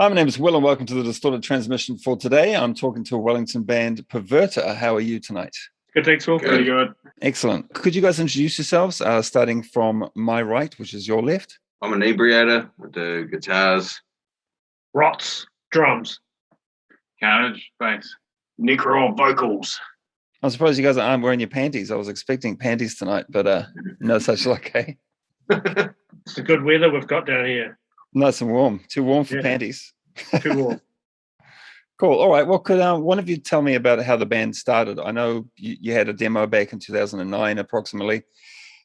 Hi, my name is Will, and welcome to the Distorted Transmission for today. I'm talking to a Wellington band, Pervertor. How are you tonight? Good, thanks, Will. Pretty good. Excellent. Could you guys introduce yourselves, starting from my right, which is your left? I'm an inebriator. I do guitars. Rots, drums. Carnage, bass. Necro, vocals. I suppose you guys aren't wearing your panties. I was expecting panties tonight, but no such luck, eh? It's the good weather we've got down here. Nice and warm. Too warm for panties. Too warm. Cool. All right. Well, could one of you tell me about how the band started? I know you had a demo back in 2009 approximately,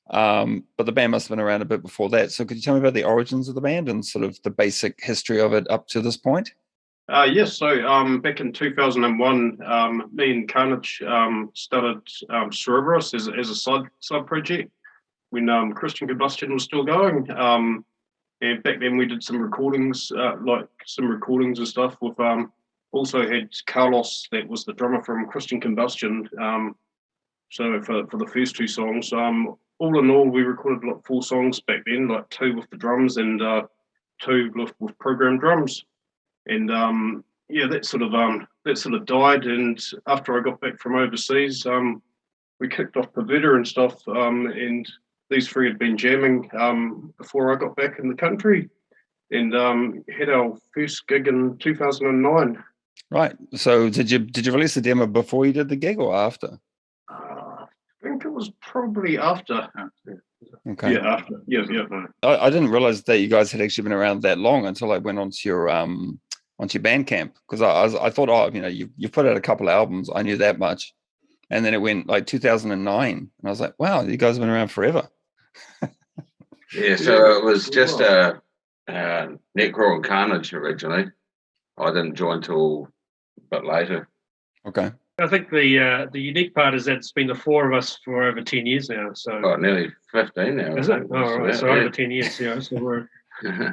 but the band must have been around a bit before that. So could you tell me about the origins of the band and sort of the basic history of it up to this point? Yes, so back in 2001, me and Carnage started Cerebros as a side project when Christian Combustion was still going. And back then we did some recordings, and stuff with also had Carlos, that was the drummer from Christian Combustion. So for the first two songs, all in all, we recorded like 4 songs back then, like 2 with the drums and 2 with programmed drums. And that sort of died. And after I got back from overseas, we kicked off Pervertor and stuff. And these 3 had been jamming before I got back in the country, and had our first gig in 2009. Right. So did you release the demo before you did the gig or after? I think it was probably after. Okay. Yeah, after. Yeah. I didn't realize that you guys had actually been around that long until I went onto your Bandcamp, because I thought, you put out a couple of albums. I knew that much, and then it went like 2009, and I was like, wow, you guys have been around forever. Yeah, so it was just Necro and Carnage originally. I didn't join till a bit later. Okay. I think the unique part is that it's been the 4 of us for over 10 years now. So nearly 15 now. Is it? Oh, right. So over 10 years, So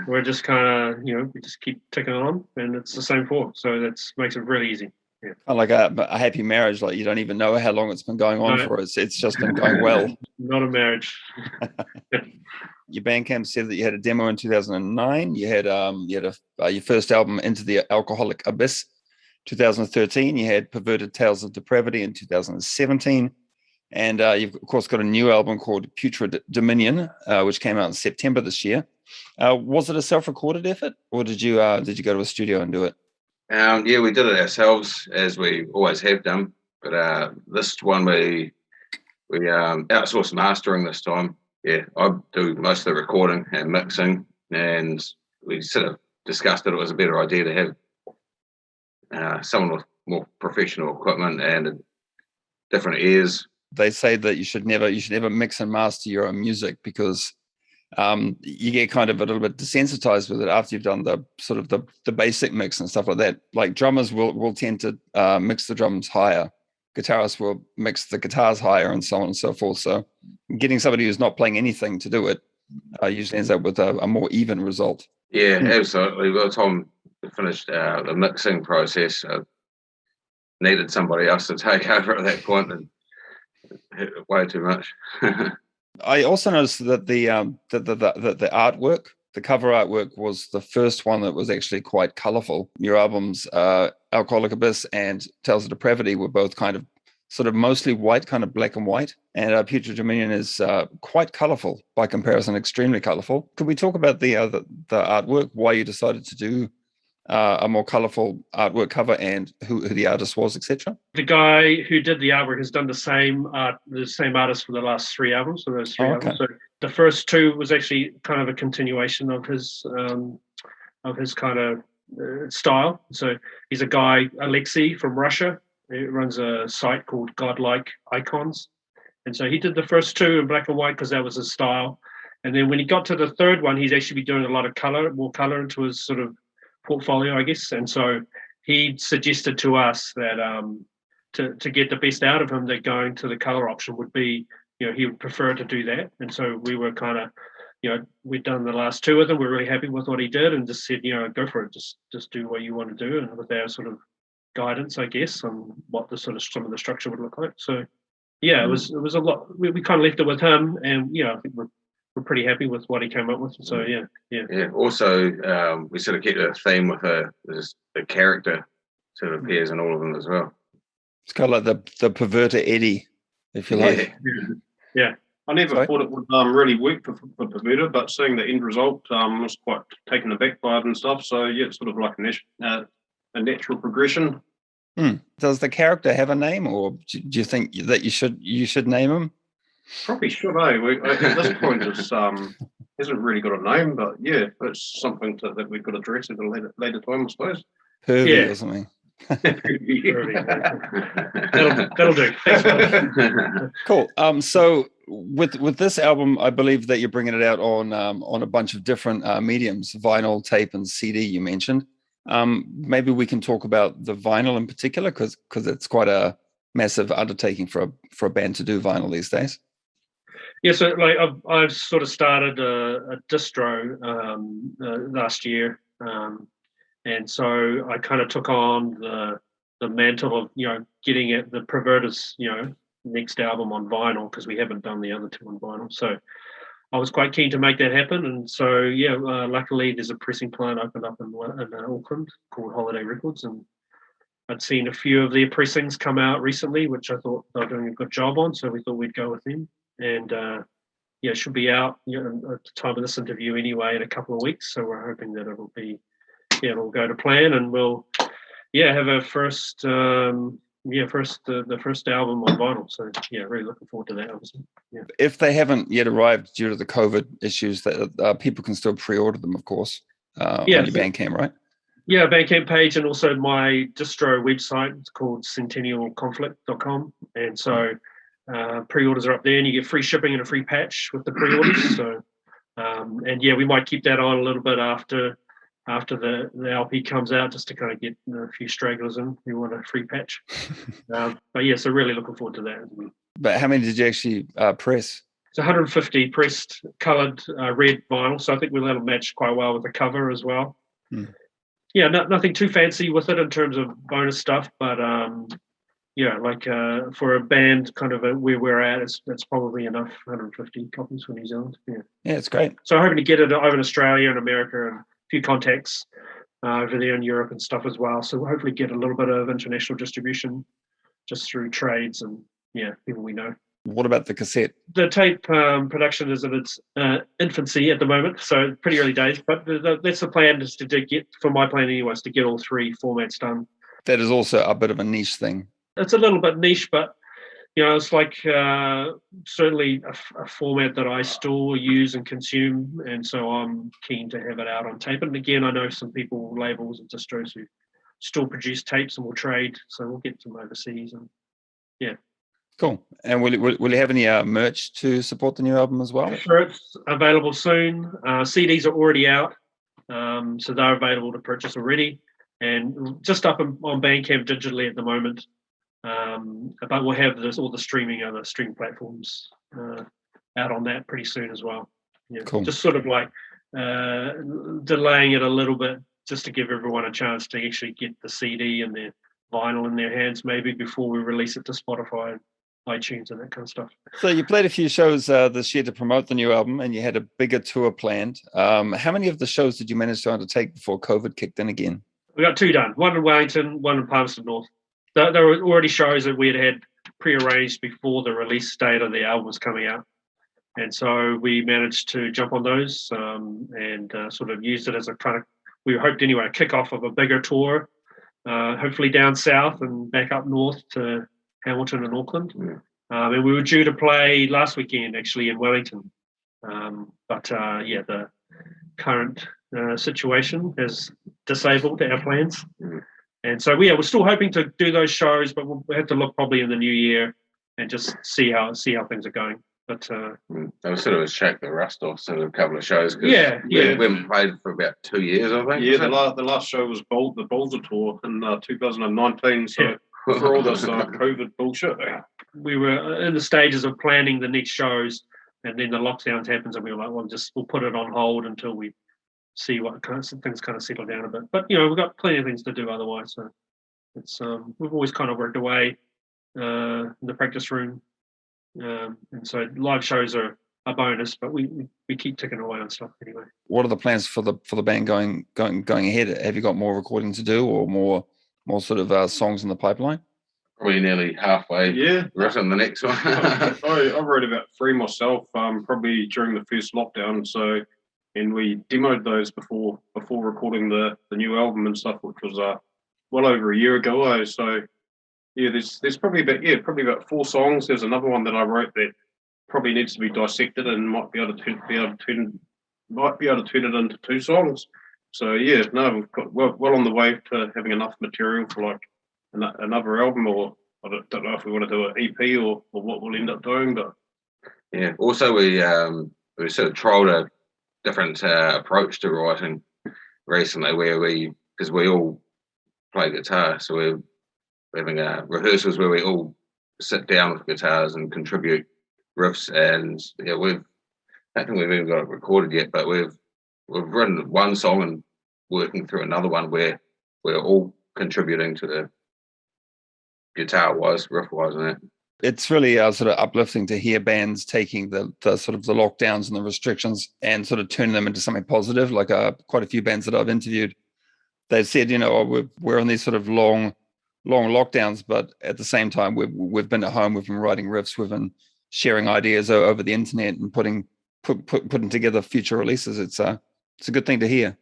we're just kind of, we just keep ticking on, and it's the same 4. So that makes it really easy. Yeah. Kind of like a happy marriage, like you don't even know how long it's been going on for. It's just been going well. Not a marriage. Your Bandcamp said that you had a demo in 2009. You had your first album, Into the Alcoholic Abyss, 2013. You had Perverted Tales of Depravity in 2017. And you've, of course, got a new album called Putrid Dominion, which came out in September this year. Was it a self-recorded effort, or did you go to a studio and do it? We did it ourselves, as we always have done. But this one we outsourced mastering this time. Yeah, I do most of the recording and mixing, and we sort of discussed that it was a better idea to have someone with more professional equipment and different ears. They say that you should never mix and master your own music, because you get kind of a little bit desensitized with it after you've done the sort of the basic mix and stuff like that. Like drummers will tend to mix the drums higher, guitarists will mix the guitars higher, and so on and so forth. So getting somebody who's not playing anything to do it usually ends up with a more even result. Yeah, absolutely. By the time we finished the mixing process, I needed somebody else to take over at that point, and way too much. I also noticed that the artwork, the cover artwork, was the first one that was actually quite colorful. Your albums, Alcoholic Abyss and Tales of Depravity, were both kind of sort of mostly white, kind of black and white. And Putrid Dominion is quite colorful by comparison, extremely colorful. Could we talk about the artwork, why you decided to do a more colorful artwork cover, and who the artist was, etc.? The guy who did the artwork has done the same artist for the last 3 albums. So those 3 albums. So the first 2 was actually kind of a continuation of his kind of style. So he's a guy, Alexei, from Russia. He runs a site called Godlike Icons, and so he did the first 2 in black and white because that was his style. And then when he got to the 3rd one, he's actually been doing a lot of more color into his sort of portfolio, I guess. And so he suggested to us that to get the best out of him, that going to the color option would be, he would prefer to do that. And so we were kind of, we'd done the last 2 with him. We're really happy with what he did, and just said, go for it. Just do what you want to do, and with our sort of guidance, I guess, on what the sort of some of the structure would look like. So yeah, it was a lot. We kind of left it with him, and I think we're pretty happy with what he came up with. So yeah. Also, we sort of keep a theme with the character sort of appears in all of them as well. It's kind of like the Pervertor Eddie, if you like. Yeah. I never thought it would really work for Pervertor, but seeing the end result, was quite taken aback by it and stuff. So yeah, it's sort of like a natural progression. Does the character have a name, or do you think that you should name him? Probably should, eh? At this point, it hasn't really got a name, but yeah, it's something that we could address at a later time, I suppose. Pervy or something. That'll do. Thanks. Cool. So with this album, I believe that you're bringing it out on a bunch of different mediums: vinyl, tape, and CD. You mentioned. Maybe we can talk about the vinyl in particular, because it's quite a massive undertaking for a band to do vinyl these days. Yeah, so like I've sort of started a distro last year, and so I kind of took on the mantle of getting it the Preorders next album on vinyl, because we haven't done the other two on vinyl. So I was quite keen to make that happen, and so luckily there's a pressing plant opened up in Auckland called Holiday Records, and I'd seen a few of their pressings come out recently, which I thought they were doing a good job on, so we thought we'd go with them. And it should be out at the time of this interview anyway in a couple of weeks. So we're hoping that it'll go to plan, and we'll have our first the first album on vinyl. So really looking forward to that, obviously. Yeah. If they haven't yet arrived due to the COVID issues, that people can still pre-order them, of course, on your Bandcamp, right? Yeah, Bandcamp page, and also my distro website. It's called centennialconflict.com, and so pre-orders are up there, and you get free shipping and a free patch with the pre-orders. So we might keep that on a little bit after the LP comes out, just to kind of get a few stragglers in who want a free patch. So really looking forward to that. But how many did you actually press? It's 150 pressed coloured red vinyl, so I think that'll match quite well with the cover as well. Nothing too fancy with it in terms of bonus stuff, but for a band kind of where we're at, it's probably enough. 150 copies for New Zealand. Yeah, it's great. So hoping to get it over in Australia and America, and a few contacts over there in Europe and stuff as well. So we'll hopefully get a little bit of international distribution just through trades and people we know. What about the cassette? The tape production is in its infancy at the moment, so pretty early days. But that's the plan, is to get, for my plan anyway, is to get all three formats done. That is also a bit of a niche thing. It's a little bit niche, but it's like certainly a format that I still use and consume, and so I'm keen to have it out on tape. And again, I know some people, labels and distros, who still produce tapes and will trade, so we'll get some overseas. And cool. And will you have any merch to support the new album as well? Sure, it's available soon. CDs are already out, so they're available to purchase already, and just up on Bandcamp digitally at the moment. But we'll have all the streaming platforms out on that pretty soon as well. Cool. Just sort of like delaying it a little bit, just to give everyone a chance to actually get the CD and the vinyl in their hands, maybe before we release it to Spotify and iTunes and that kind of stuff. So you played a few shows this year to promote the new album, and you had a bigger tour planned. How many of the shows did you manage to undertake before COVID kicked in again? We got two done. One in Wellington, one in Palmerston North. There were already shows that we had pre-arranged before the release date of the album was coming out. And so we managed to jump on those and sort of used it as a kind of, we hoped anyway, a kickoff of a bigger tour, hopefully down south and back up north to Hamilton and Auckland. And we were due to play last weekend, actually, in Wellington. But the current situation has disabled our plans. And so we're still hoping to do those shows, but we'll have to look probably in the new year and just see how things are going. But that was sort of a shake the rust off, sort of a couple of shows. We haven't played for about 2 years, I think. Yeah, the last show was the Boulder Tour in 2019. So for all this COVID bullshit, we were in the stages of planning the next shows, and then the lockdowns happens, and we were like, we'll put it on hold until we see what things kind of settle down a bit. But we've got plenty of things to do otherwise. So it's we've always kind of worked away in the practice room, and so live shows are bonus, but we keep ticking away on stuff anyway. What are the plans for the band going ahead? Have you got more recording to do, or more sort of songs in the pipeline? Probably nearly halfway. Yeah, written the next one. I wrote about 3 myself, probably during the first lockdown. So, and we demoed those before recording the new album and stuff, which was well over a year ago. So, yeah, there's probably about 4 songs. There's another one that I wrote that probably needs to be dissected and might be able to turn it into 2 songs. So yeah, no, we've got well on the way to having enough material for like another album, or I don't know if we want to do an EP or what we'll end up doing, but yeah. Also, we sort of trialled a different approach to writing recently, where because we all play guitar, so we're having rehearsals where we all sit down with guitars and contribute riffs, and yeah, I don't think we've even got it recorded yet, but we've written one song and working through another one where we're all contributing to the guitar-wise, riff-wise, and that. It's really sort of uplifting to hear bands taking the sort of the lockdowns and the restrictions and sort of turning them into something positive. Like quite a few bands that I've interviewed, they've said, we're on these sort of long lockdowns, but at the same time, we've been at home, we've been writing riffs, we've been sharing ideas over the internet and putting together future releases. It's a good thing to hear.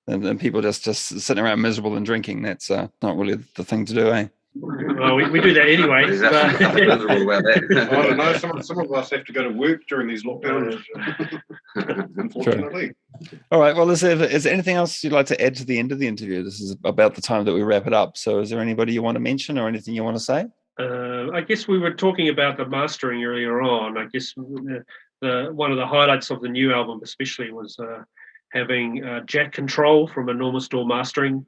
And people just sitting around miserable and drinking, that's not really the thing to do, eh? Well, we do that anyway. Miserable about that. I don't know. Some of us have to go to work during these lockdowns, unfortunately. All right. Well, is there anything else you'd like to add to the end of the interview? This is about the time that we wrap it up. So is there anybody you want to mention or anything you want to say? I guess we were talking about the mastering earlier on. I guess one of the highlights of the new album especially was having Jack Control from Enormous Door Mastering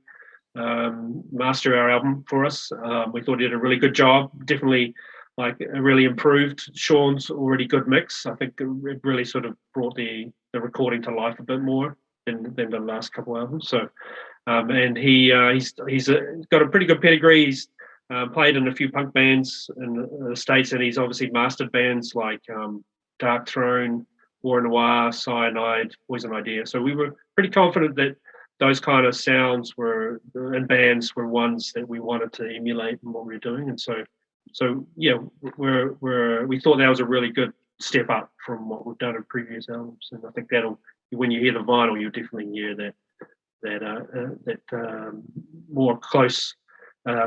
master our album for us. We thought he did a really good job. Definitely really improved Sean's already good mix. I think it really sort of brought the recording to life a bit more than the last couple albums. So and he's got a pretty good pedigree. He's played in a few punk bands in the States, and he's obviously mastered bands like Dark Throne, War Noir, Cyanide, Poison Idea. So we were pretty confident that those kind of sounds and bands were ones that we wanted to emulate in what we were doing. And so yeah, we thought that was a really good step up from what we've done in previous albums. And I think when you hear the vinyl, you'll definitely hear that more close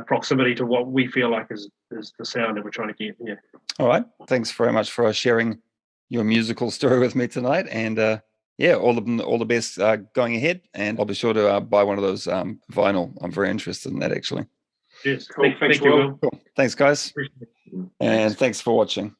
proximity to what we feel like is the sound that we're trying to get. Yeah. All right. Thanks very much for sharing your musical story with me tonight. And yeah, all the best going ahead. And I'll be sure to buy one of those vinyl. I'm very interested in that, actually. Yes. Cool. Thanks, Will. Cool. Thanks, guys. And thanks for watching.